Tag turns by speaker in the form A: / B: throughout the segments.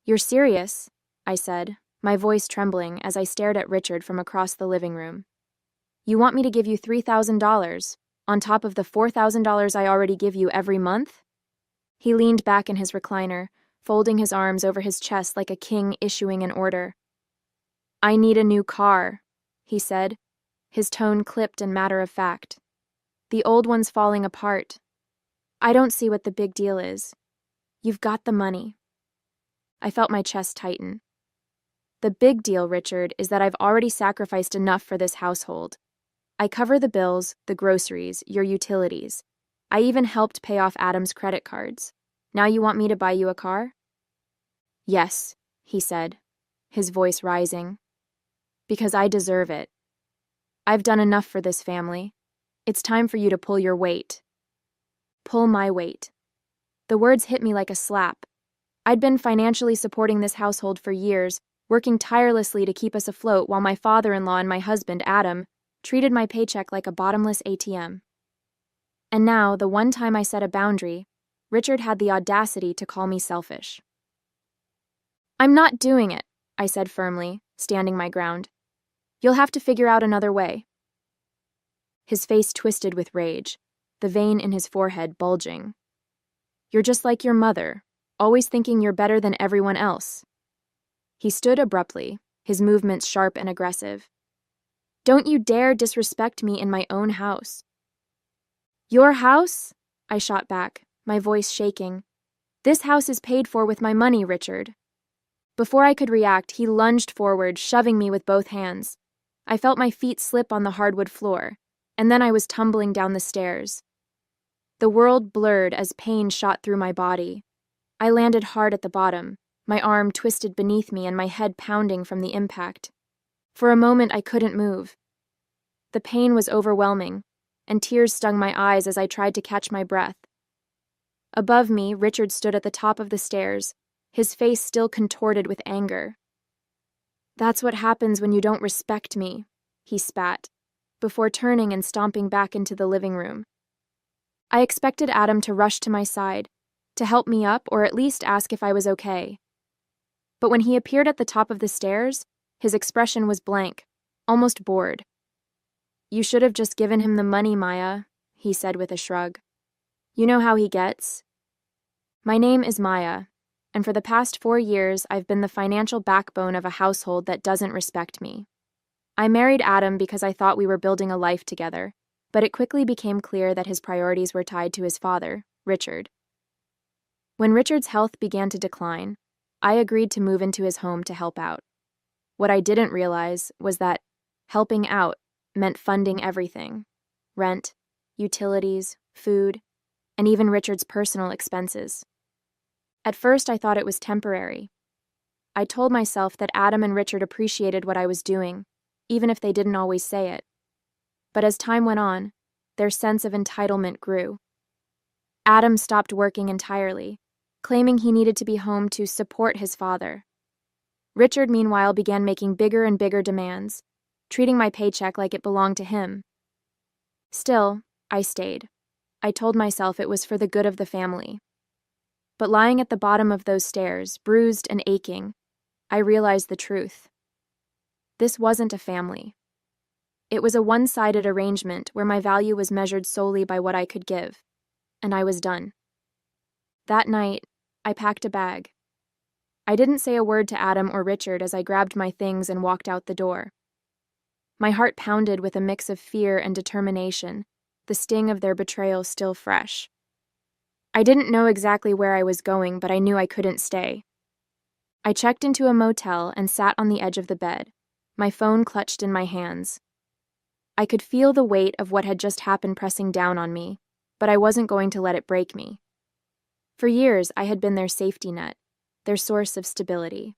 A: You're serious? I said, my voice trembling as I stared at Richard from across the living room. You want me to give you $3,000, on top of the $4,000 I already give you every month? He leaned back in his recliner, folding his arms over his chest like a king issuing an order. I need a new car, he said, his tone clipped and matter-of-fact. The old one's falling apart. I don't see what the big deal is. You've got the money. I felt my chest tighten. The big deal, Richard, is that I've already sacrificed enough for this household. I cover the bills, the groceries, your utilities. I even helped pay off Adam's credit cards. Now you want me to buy you a car? Yes, he said, his voice rising. Because I deserve it. I've done enough for this family. It's time for you to pull your weight. Pull my weight. The words hit me like a slap. I'd been financially supporting this household for years, working tirelessly to keep us afloat while my father-in-law and my husband, Adam, treated my paycheck like a bottomless ATM. And now, the one time I set a boundary, Richard had the audacity to call me selfish. I'm not doing it, I said firmly, standing my ground. You'll have to figure out another way. His face twisted with rage, the vein in his forehead bulging. You're just like your mother, always thinking you're better than everyone else. He stood abruptly, his movements sharp and aggressive. Don't you dare disrespect me in my own house. Your house? I shot back, my voice shaking. This house is paid for with my money, Richard. Before I could react, he lunged forward, shoving me with both hands. I felt my feet slip on the hardwood floor, and then I was tumbling down the stairs. The world blurred as pain shot through my body. I landed hard at the bottom, my arm twisted beneath me and my head pounding from the impact. For a moment, I couldn't move. The pain was overwhelming, and tears stung my eyes as I tried to catch my breath. Above me, Richard stood at the top of the stairs, his face still contorted with anger. That's what happens when you don't respect me, he spat, before turning and stomping back into the living room. I expected Adam to rush to my side, to help me up or at least ask if I was okay. But when he appeared at the top of the stairs, his expression was blank, almost bored. You should have just given him the money, Maya, he said with a shrug. You know how he gets. My name is Maya, and for the past 4 years I've been the financial backbone of a household that doesn't respect me. I married Adam because I thought we were building a life together, but it quickly became clear that his priorities were tied to his father, Richard. When Richard's health began to decline, I agreed to move into his home to help out. What I didn't realize was that helping out meant funding everything: rent, utilities, food, and even Richard's personal expenses. At first, I thought it was temporary. I told myself that Adam and Richard appreciated what I was doing, even if they didn't always say it. But as time went on, their sense of entitlement grew. Adam stopped working entirely, claiming he needed to be home to support his father. Richard, meanwhile, began making bigger and bigger demands, treating my paycheck like it belonged to him. Still, I stayed. I told myself it was for the good of the family. But lying at the bottom of those stairs, bruised and aching, I realized the truth. This wasn't a family. It was a one-sided arrangement where my value was measured solely by what I could give, and I was done. That night, I packed a bag. I didn't say a word to Adam or Richard as I grabbed my things and walked out the door. My heart pounded with a mix of fear and determination, the sting of their betrayal still fresh. I didn't know exactly where I was going, but I knew I couldn't stay. I checked into a motel and sat on the edge of the bed, my phone clutched in my hands. I could feel the weight of what had just happened pressing down on me, but I wasn't going to let it break me. For years, I had been their safety net, their source of stability.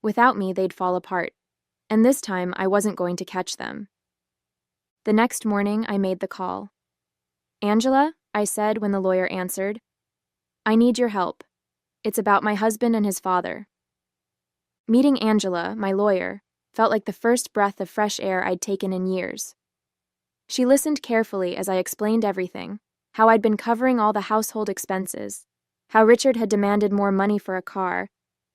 A: Without me, they'd fall apart, and this time I wasn't going to catch them. The next morning, I made the call. Angela, I said when the lawyer answered, I need your help. It's about my husband and his father. Meeting Angela, my lawyer, felt like the first breath of fresh air I'd taken in years. She listened carefully as I explained everything, how I'd been covering all the household expenses, how Richard had demanded more money for a car,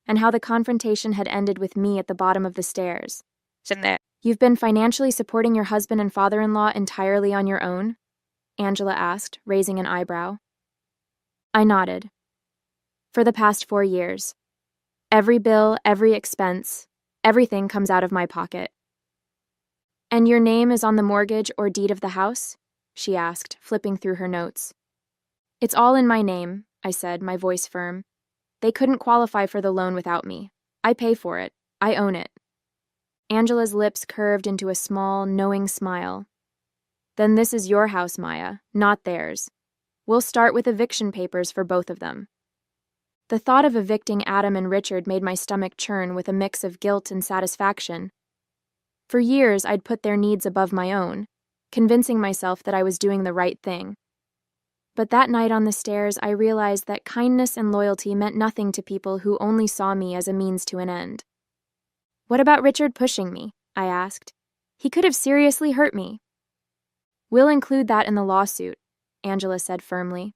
A: and how the confrontation had ended with me at the bottom of the stairs. You've been financially supporting your husband and father-in-law entirely on your own? Angela asked, raising an eyebrow. I nodded. For the past 4 years. Every bill, every expense, everything comes out of my pocket. And your name is on the mortgage or deed of the house? She asked, flipping through her notes. It's all in my name, I said, my voice firm. They couldn't qualify for the loan without me. I pay for it. I own it. Angela's lips curved into a small, knowing smile. Then this is your house, Maya, not theirs. We'll start with eviction papers for both of them. The thought of evicting Adam and Richard made my stomach churn with a mix of guilt and satisfaction. For years, I'd put their needs above my own, convincing myself that I was doing the right thing. But that night on the stairs, I realized that kindness and loyalty meant nothing to people who only saw me as a means to an end. What about Richard pushing me? I asked. He could have seriously hurt me. We'll include that in the lawsuit, Angela said firmly.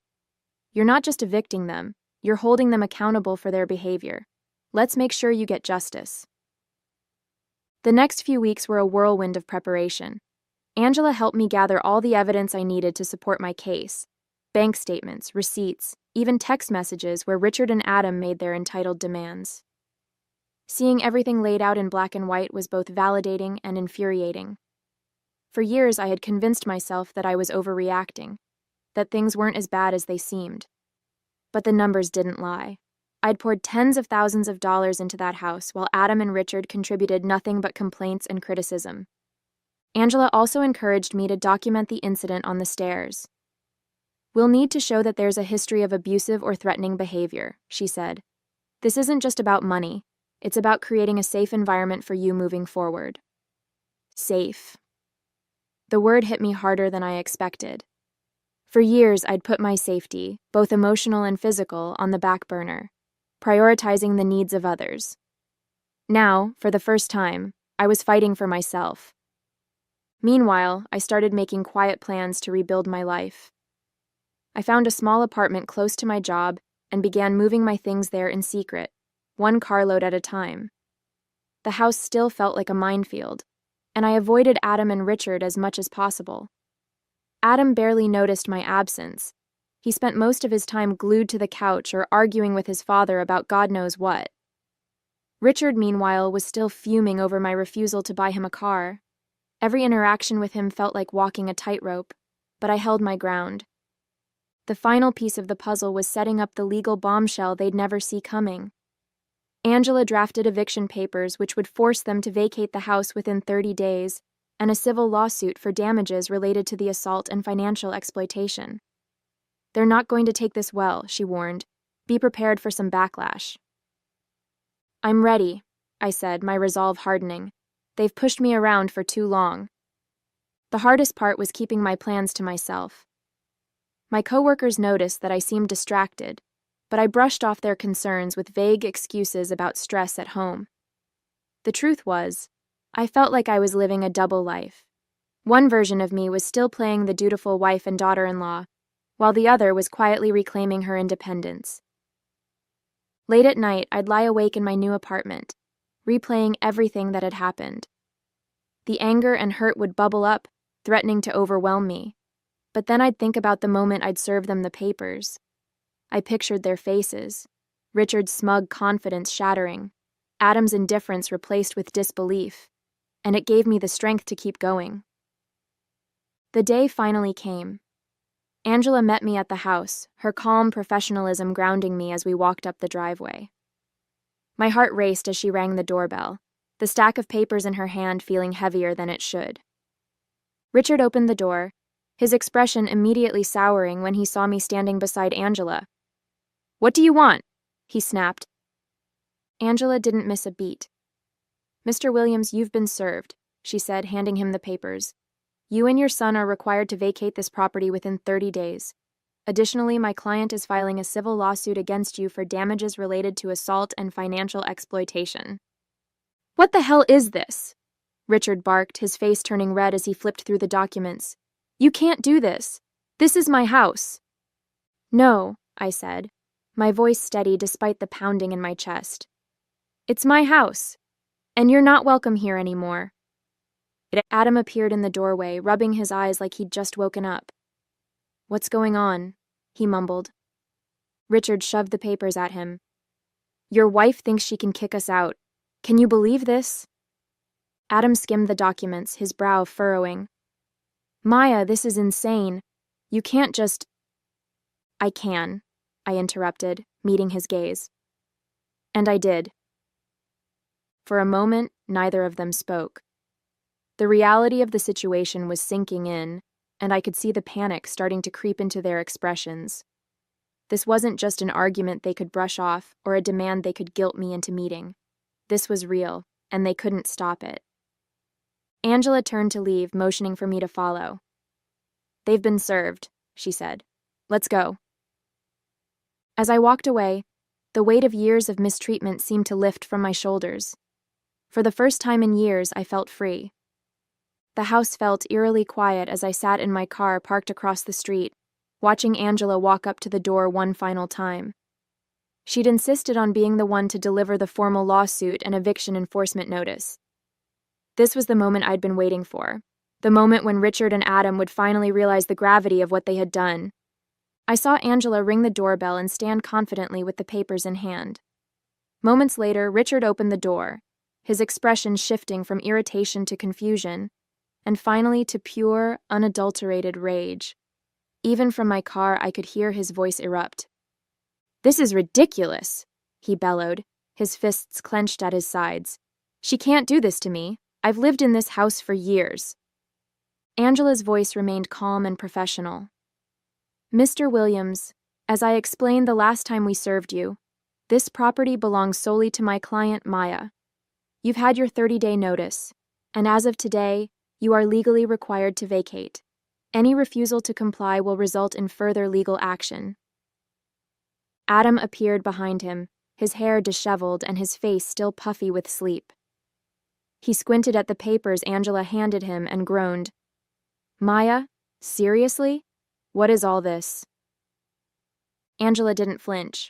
A: You're not just evicting them, you're holding them accountable for their behavior. Let's make sure you get justice. The next few weeks were a whirlwind of preparation. Angela helped me gather all the evidence I needed to support my case. Bank statements, receipts, even text messages where Richard and Adam made their entitled demands. Seeing everything laid out in black and white was both validating and infuriating. For years, I had convinced myself that I was overreacting, that things weren't as bad as they seemed. But the numbers didn't lie. I'd poured tens of thousands of dollars into that house while Adam and Richard contributed nothing but complaints and criticism. Angela also encouraged me to document the incident on the stairs. We'll need to show that there's a history of abusive or threatening behavior, she said. This isn't just about money. It's about creating a safe environment for you moving forward. Safe. The word hit me harder than I expected. For years, I'd put my safety, both emotional and physical, on the back burner, prioritizing the needs of others. Now, for the first time, I was fighting for myself. Meanwhile, I started making quiet plans to rebuild my life. I found a small apartment close to my job and began moving my things there in secret, one carload at a time. The house still felt like a minefield, and I avoided Adam and Richard as much as possible. Adam barely noticed my absence. He spent most of his time glued to the couch or arguing with his father about God knows what. Richard, meanwhile, was still fuming over my refusal to buy him a car. Every interaction with him felt like walking a tightrope, but I held my ground. The final piece of the puzzle was setting up the legal bombshell they'd never see coming. Angela drafted eviction papers which would force them to vacate the house within 30 days, and a civil lawsuit for damages related to the assault and financial exploitation. They're not going to take this well, she warned. Be prepared for some backlash. I'm ready, I said, my resolve hardening. They've pushed me around for too long. The hardest part was keeping my plans to myself. My coworkers noticed that I seemed distracted, but I brushed off their concerns with vague excuses about stress at home. The truth was, I felt like I was living a double life. One version of me was still playing the dutiful wife and daughter-in-law, while the other was quietly reclaiming her independence. Late at night, I'd lie awake in my new apartment, replaying everything that had happened. The anger and hurt would bubble up, threatening to overwhelm me. But then I'd think about the moment I'd serve them the papers. I pictured their faces, Richard's smug confidence shattering, Adam's indifference replaced with disbelief, and it gave me the strength to keep going. The day finally came. Angela met me at the house, her calm professionalism grounding me as we walked up the driveway. My heart raced as she rang the doorbell, the stack of papers in her hand feeling heavier than it should. Richard opened the door, his expression immediately souring when he saw me standing beside Angela. "What do you want?" he snapped. Angela didn't miss a beat. "Mr. Williams, you've been served," she said, handing him the papers. "You and your son are required to vacate this property within 30 days. Additionally, my client is filing a civil lawsuit against you for damages related to assault and financial exploitation." "What the hell is this?" Richard barked, his face turning red as he flipped through the documents. "You can't do this. This is my house." "No," I said, my voice steady despite the pounding in my chest. It's my house, and you're not welcome here anymore. Adam appeared in the doorway, rubbing his eyes like he'd just woken up. What's going on? He mumbled. Richard shoved the papers at him. Your wife thinks she can kick us out. Can you believe this? Adam skimmed the documents, his brow furrowing. Maya, this is insane. You can't just... I can, I interrupted, meeting his gaze. And I did. For a moment, neither of them spoke. The reality of the situation was sinking in, and I could see the panic starting to creep into their expressions. This wasn't just an argument they could brush off or a demand they could guilt me into meeting. This was real, and they couldn't stop it. Angela turned to leave, motioning for me to follow. They've been served, she said. Let's go. As I walked away, the weight of years of mistreatment seemed to lift from my shoulders. For the first time in years, I felt free. The house felt eerily quiet as I sat in my car parked across the street, watching Angela walk up to the door one final time. She'd insisted on being the one to deliver the formal lawsuit and eviction enforcement notice. This was the moment I'd been waiting for, the moment when Richard and Adam would finally realize the gravity of what they had done. I saw Angela ring the doorbell and stand confidently with the papers in hand. Moments later, Richard opened the door, his expression shifting from irritation to confusion, and finally to pure, unadulterated rage. Even from my car, I could hear his voice erupt. This is ridiculous, he bellowed, his fists clenched at his sides. She can't do this to me. I've lived in this house for years. Angela's voice remained calm and professional. Mr. Williams, as I explained the last time we served you, this property belongs solely to my client, Maya. You've had your 30-day notice, and as of today, you are legally required to vacate. Any refusal to comply will result in further legal action. Adam appeared behind him, his hair disheveled and his face still puffy with sleep. He squinted at the papers Angela handed him and groaned. Maya, seriously? What is all this? Angela didn't flinch.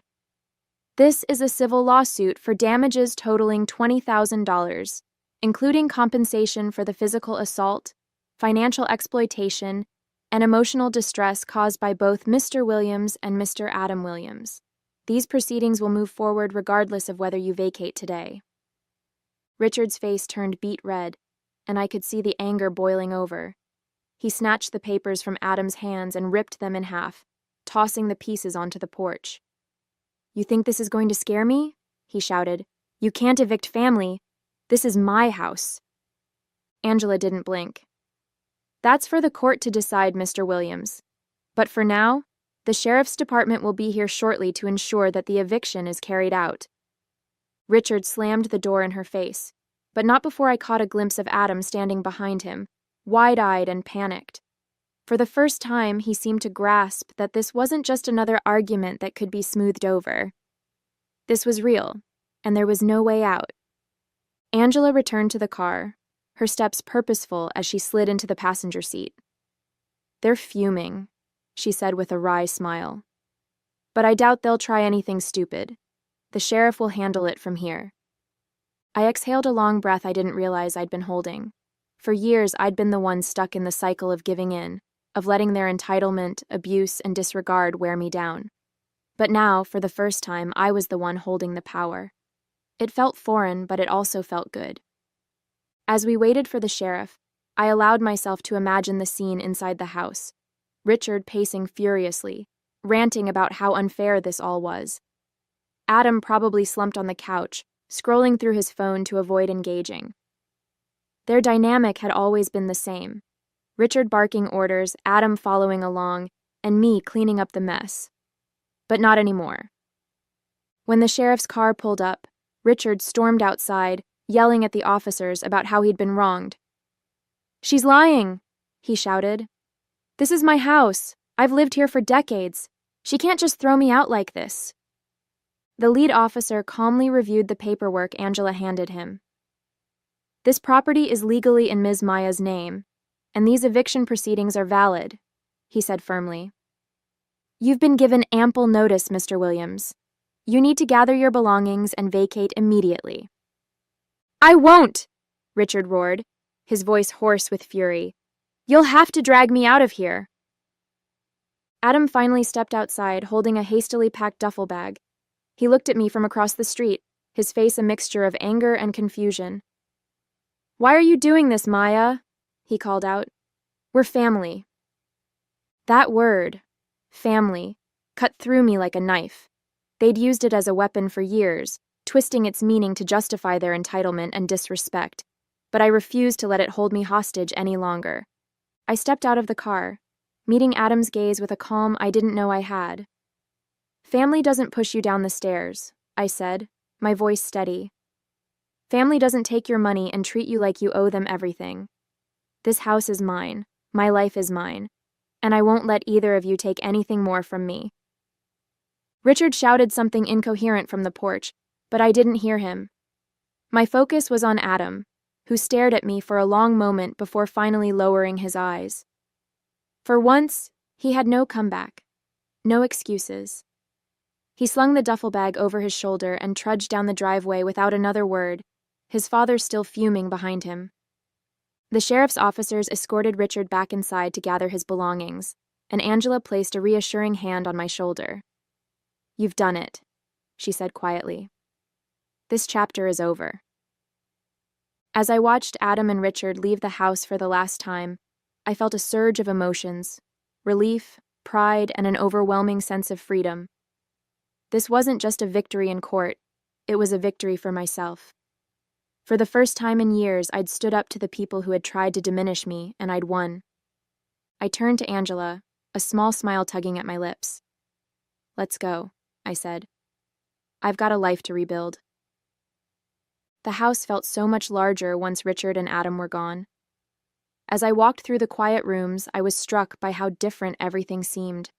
A: This is a civil lawsuit for damages totaling $20,000, including compensation for the physical assault, financial exploitation, and emotional distress caused by both Mr. Williams and Mr. Adam Williams. These proceedings will move forward regardless of whether you vacate today. Richard's face turned beet red, and I could see the anger boiling over. He snatched the papers from Adam's hands and ripped them in half, tossing the pieces onto the porch. You think this is going to scare me? He shouted. You can't evict family. This is my house. Angela didn't blink. That's for the court to decide, Mr. Williams. But for now, the sheriff's department will be here shortly to ensure that the eviction is carried out. Richard slammed the door in her face, but not before I caught a glimpse of Adam standing behind him, wide-eyed and panicked. For the first time, he seemed to grasp that this wasn't just another argument that could be smoothed over. This was real, and there was no way out. Angela returned to the car, her steps purposeful as she slid into the passenger seat. They're fuming, she said with a wry smile. But I doubt they'll try anything stupid. The sheriff will handle it from here. I exhaled a long breath I didn't realize I'd been holding. For years, I'd been the one stuck in the cycle of giving in, of letting their entitlement, abuse, and disregard wear me down. But now, for the first time, I was the one holding the power. It felt foreign, but it also felt good. As we waited for the sheriff, I allowed myself to imagine the scene inside the house. Richard pacing furiously, ranting about how unfair this all was. Adam probably slumped on the couch, scrolling through his phone to avoid engaging. Their dynamic had always been the same. Richard barking orders, Adam following along, and me cleaning up the mess. But not anymore. When the sheriff's car pulled up, Richard stormed outside, yelling at the officers about how he'd been wronged. She's lying, he shouted. This is my house. I've lived here for decades. She can't just throw me out like this. The lead officer calmly reviewed the paperwork Angela handed him. This property is legally in Ms. Maya's name, and these eviction proceedings are valid, he said firmly. You've been given ample notice, Mr. Williams. You need to gather your belongings and vacate immediately." "I won't!" Richard roared, his voice hoarse with fury. "You'll have to drag me out of here." Adam finally stepped outside, holding a hastily packed duffel bag. He looked at me from across the street, his face a mixture of anger and confusion. "Why are you doing this, Maya?" he called out. "We're family." That word, family, cut through me like a knife. They'd used it as a weapon for years, twisting its meaning to justify their entitlement and disrespect, but I refused to let it hold me hostage any longer. I stepped out of the car, meeting Adam's gaze with a calm I didn't know I had. "Family doesn't push you down the stairs," I said, my voice steady. "Family doesn't take your money and treat you like you owe them everything. This house is mine, my life is mine, and I won't let either of you take anything more from me." Richard shouted something incoherent from the porch, but I didn't hear him. My focus was on Adam, who stared at me for a long moment before finally lowering his eyes. For once, he had no comeback, no excuses. He slung the duffel bag over his shoulder and trudged down the driveway without another word, his father still fuming behind him. The sheriff's officers escorted Richard back inside to gather his belongings, and Angela placed a reassuring hand on my shoulder. "You've done it," she said quietly. "This chapter is over." As I watched Adam and Richard leave the house for the last time, I felt a surge of emotions, relief, pride, and an overwhelming sense of freedom. This wasn't just a victory in court, it was a victory for myself. For the first time in years, I'd stood up to the people who had tried to diminish me, and I'd won. I turned to Angela, a small smile tugging at my lips. "Let's go," I said. "I've got a life to rebuild." The house felt so much larger once Richard and Adam were gone. As I walked through the quiet rooms, I was struck by how different everything seemed.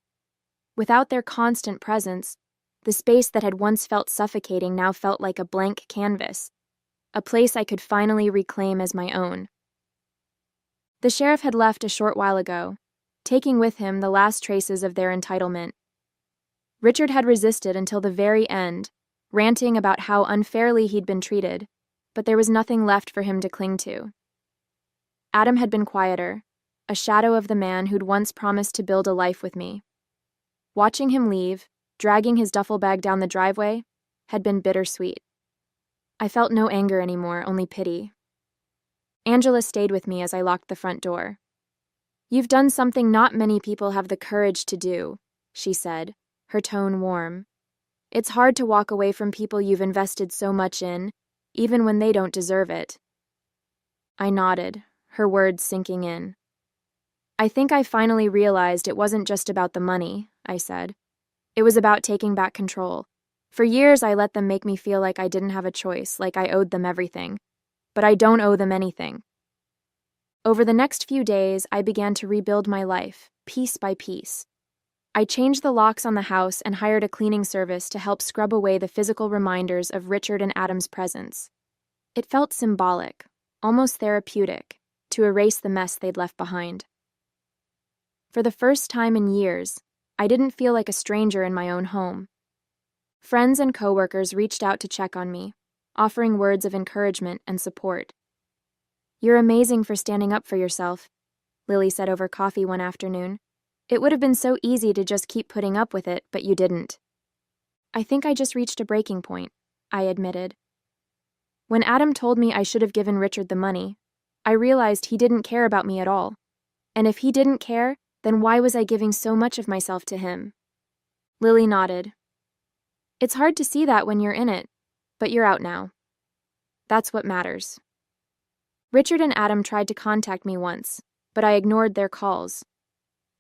A: Without their constant presence, the space that had once felt suffocating now felt like a blank canvas, a place I could finally reclaim as my own. The sheriff had left a short while ago, taking with him the last traces of their entitlement. Richard had resisted until the very end, ranting about how unfairly he'd been treated, but there was nothing left for him to cling to. Adam had been quieter, a shadow of the man who'd once promised to build a life with me. Watching him leave, dragging his duffel bag down the driveway, had been bittersweet. I felt no anger anymore, only pity. Angela stayed with me as I locked the front door. "You've done something not many people have the courage to do," she said, her tone warm. "It's hard to walk away from people you've invested so much in, even when they don't deserve it." I nodded, her words sinking in. "I think I finally realized it wasn't just about the money," I said. "It was about taking back control. For years I let them make me feel like I didn't have a choice, like I owed them everything. But I don't owe them anything." Over the next few days, I began to rebuild my life, piece by piece. I changed the locks on the house and hired a cleaning service to help scrub away the physical reminders of Richard and Adam's presence. It felt symbolic, almost therapeutic, to erase the mess they'd left behind. For the first time in years, I didn't feel like a stranger in my own home. Friends and coworkers reached out to check on me, offering words of encouragement and support. "You're amazing for standing up for yourself," Lily said over coffee one afternoon. "It would have been so easy to just keep putting up with it, but you didn't." "I think I just reached a breaking point," I admitted. When Adam told me I should have given Richard the money, I realized he didn't care about me at all. And if he didn't care, then why was I giving so much of myself to him? Lily nodded. "It's hard to see that when you're in it, but you're out now. That's what matters." Richard and Adam tried to contact me once, but I ignored their calls.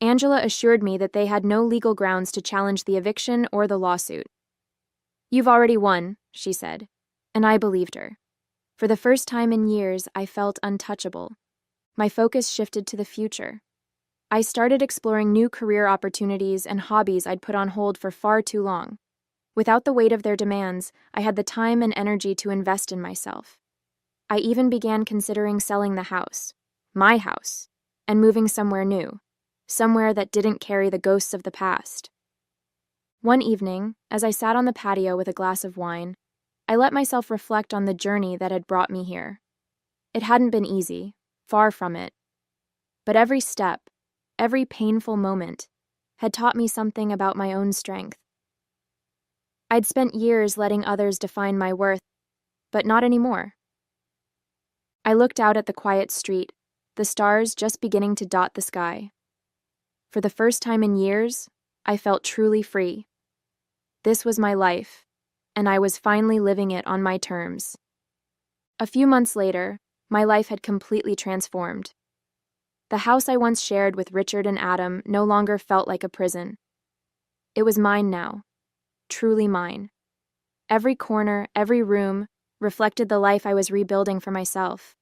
A: Angela assured me that they had no legal grounds to challenge the eviction or the lawsuit. "You've already won," she said, and I believed her. For the first time in years, I felt untouchable. My focus shifted to the future. I started exploring new career opportunities and hobbies I'd put on hold for far too long. Without the weight of their demands, I had the time and energy to invest in myself. I even began considering selling the house, my house, and moving somewhere new, somewhere that didn't carry the ghosts of the past. One evening, as I sat on the patio with a glass of wine, I let myself reflect on the journey that had brought me here. It hadn't been easy, far from it. But every step, every painful moment, had taught me something about my own strength. I'd spent years letting others define my worth, but not anymore. I looked out at the quiet street, the stars just beginning to dot the sky. For the first time in years, I felt truly free. This was my life, and I was finally living it on my terms. A few months later, my life had completely transformed. The house I once shared with Richard and Adam no longer felt like a prison. It was mine now, truly mine. Every corner, every room, reflected the life I was rebuilding for myself.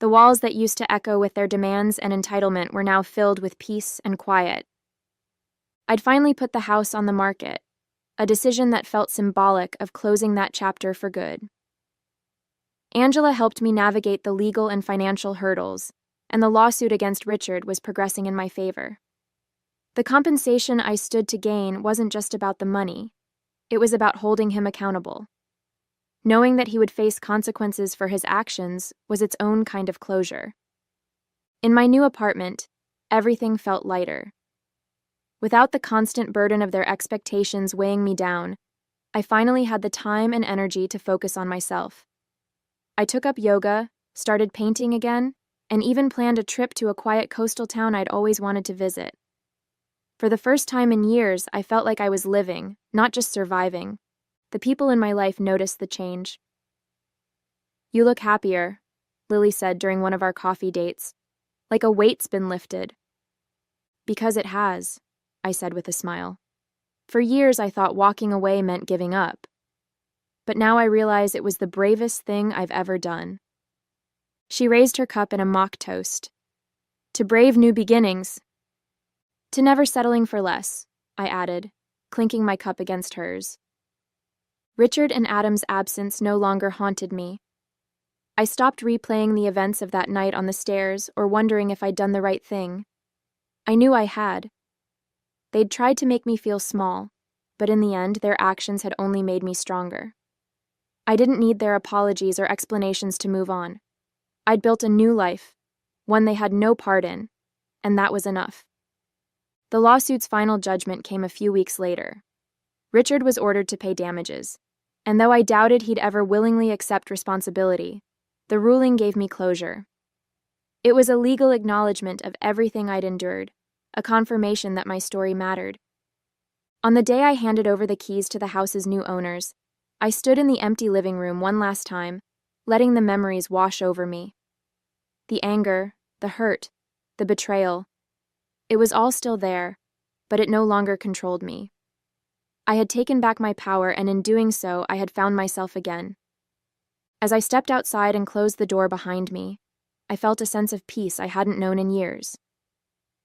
A: The walls that used to echo with their demands and entitlement were now filled with peace and quiet. I'd finally put the house on the market, a decision that felt symbolic of closing that chapter for good. Angela helped me navigate the legal and financial hurdles, and the lawsuit against Richard was progressing in my favor. The compensation I stood to gain wasn't just about the money, it was about holding him accountable. Knowing that he would face consequences for his actions was its own kind of closure. In my new apartment, everything felt lighter. Without the constant burden of their expectations weighing me down, I finally had the time and energy to focus on myself. I took up yoga, started painting again, and even planned a trip to a quiet coastal town I'd always wanted to visit. For the first time in years, I felt like I was living, not just surviving. The people in my life noticed the change. "You look happier," Lily said during one of our coffee dates. "Like a weight's been lifted." "Because it has," I said with a smile. "For years I thought walking away meant giving up. But now I realize it was the bravest thing I've ever done." She raised her cup in a mock toast. "To brave new beginnings." "To never settling for less," I added, clinking my cup against hers. Richard and Adam's absence no longer haunted me. I stopped replaying the events of that night on the stairs or wondering if I'd done the right thing. I knew I had. They'd tried to make me feel small, but in the end, their actions had only made me stronger. I didn't need their apologies or explanations to move on. I'd built a new life, one they had no part in, and that was enough. The lawsuit's final judgment came a few weeks later. Richard was ordered to pay damages, and though I doubted he'd ever willingly accept responsibility, the ruling gave me closure. It was a legal acknowledgement of everything I'd endured, a confirmation that my story mattered. On the day I handed over the keys to the house's new owners, I stood in the empty living room one last time, letting the memories wash over me. The anger, the hurt, the betrayal. It was all still there, but it no longer controlled me. I had taken back my power, and in doing so, I had found myself again. As I stepped outside and closed the door behind me, I felt a sense of peace I hadn't known in years.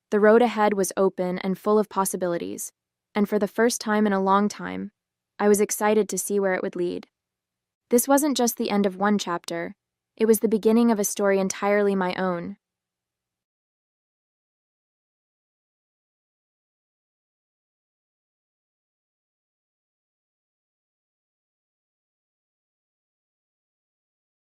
A: The road ahead was open and full of possibilities, and for the first time in a long time, I was excited to see where it would lead. This wasn't just the end of one chapter, it was the beginning of a story entirely my own,